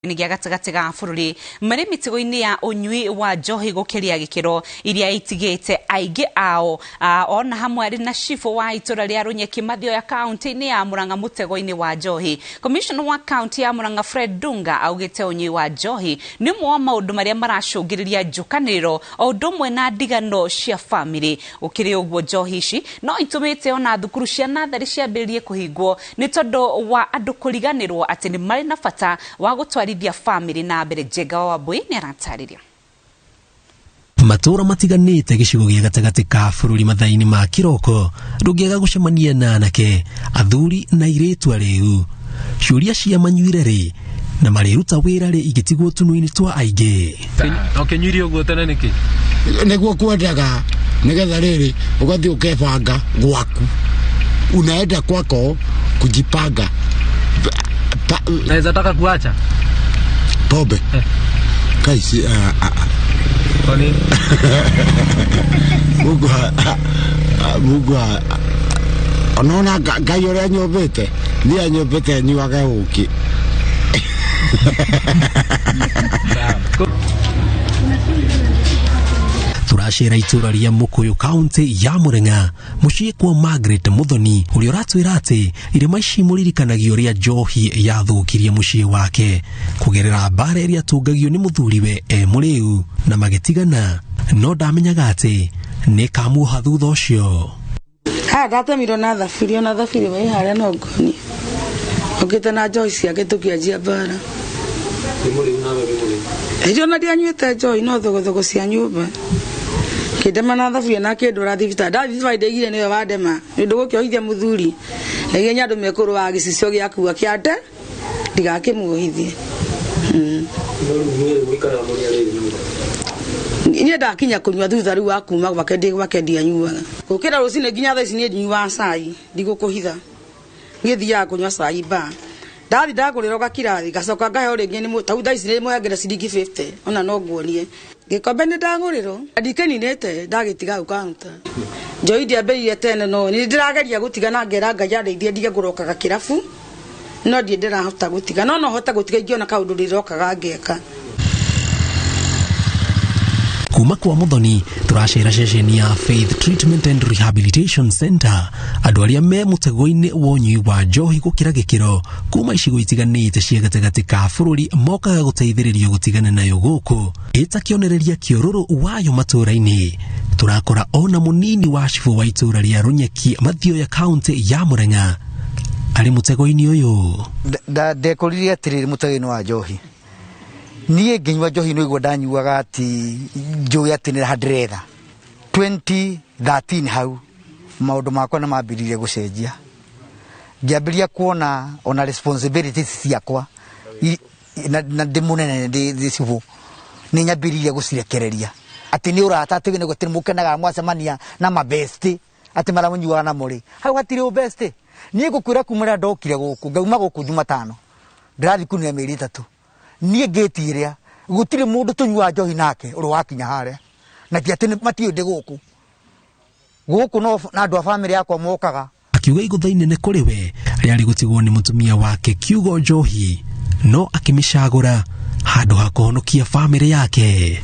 Nigia gatagati ga bururi mari mitigo-ini ya unyui wa njohi gukiria gikiro iria itigite aige ao ona hamwe ari na chifu wa itura ria Runyeki Mathio ya county-ini ya Murang'a mutego-ini wa njohi. Commissioner wa county ya Murang'a Fred Dunga augite unyui wa njohi ni mwa maundu maria maracungiriria njukaniro o ndumwe na ndigano cia family. Ukiri uguo njohi ici no itumite ona thukuru cia nathari ciambiririe kuhingwo ni tondu wa andu kuriganirwo ati ni mari na bata wa gutwara family na mbere. Jega wa Boi ni aratariria matura matiganite gicigo gia gatagati ka bururi mathaini ma kiroko rugiega gucemania na anake athuri na iretu ariu ciuria cia manyuire ri na mariruta wira ri igitigwo tunuini twa aige okenyuire uguo tene niki niguo kwendaga nigetha riri ugathi ukebanga gwaku unaenda kwako kujipanga naweza taka kuacha pombe kaisi kwa nini Mungu anaona Ngai uria nyumbite ni anyumbite nyuaga uki turashira itura ria Mukuyu county ya Murang'a mucii kwa Margaret Muthoni uria ratwira ati irima ici muririkanagia uria njohi yathukirie mucii wake kugerera mbara iria tungagio ni muthuriwe muriu na magitigana no ndamenyaga ati ni kamuha thutha ucio ndatemirwo na thabiri wai haria no ngoni okite na njohi ciake tukianjia mbara irio na ndianyuite njohi no thogothogo cia nyumba kidema na thabiri na kindura thibita ndaigire niwe wadema ndu gukiohithia muthuri egenya andu mekuru wa gicicio giakua kiande ndigakimuohithie Nye ndakinya kunywa thutha riu akuma gwake ndianyuaga ukira rucine nginya thaa ici ni nyuaga cai ndigukuhitha ngithia kunywa cai ba ndathi ndagurira gakirathi gacoka ngahe ringi ni tau thaa ici ni moyagera ciringi 50 ona no nguonie gikombe ni ndaguriro ndikeninete ndagitiga ukaunta njoi ndiambirire tene no ni ndirageria gutiga na ngera Ngai andeithie ndige ngurokaga kirabu no ndie ndirahota gutiga no hota gutiga ingiona kaundu ndirokaga ngeka. Kuma kwa Muthoni turashira ceceni ya Faith Treatment and Rehabilitation Center andu aria me mutego-ini wa unyui wa njohi gukira gikiro kuma icigo itiganite cia gatagati ka bururi mokaga guteithiririo gutigana nayo guku itakionereria kiororo wayo matura-ini turakora ona munini wa chifu wa itura ria Runyeki Mathio ya county ya Murang'a ari mutego-ini uyu ndekoririe atiriri mutego-ini wa njohi niye nginywa njohi no igwa ndanyuaga ati njohi ati ni hadretha 2013 hau maundu makwa na mambiririe gucenjia ngiambiria kuona ona responsibilities ciakwa na ndimunene ndi civu ni nyambiririe gucirekereria ati ni urata ati ni gutiri mukenaga mwacemania na mabesti ati maramunyuaga na muri hau hatiri ubesti ni gukwira kumira ndokire guku ngauma guku Jumatano ndirathi kunia mieri 3 nie ngetiria gutire mundu tunyua njohi nake uri wakinya haria na ti ati matio ndi guku no na andu a family yakwa mokaga akiuga iguthaine ne kuri we riari gutigwo ni mutumia wake kiugo njohi no akimicagura handu ha kuhonokia family yake.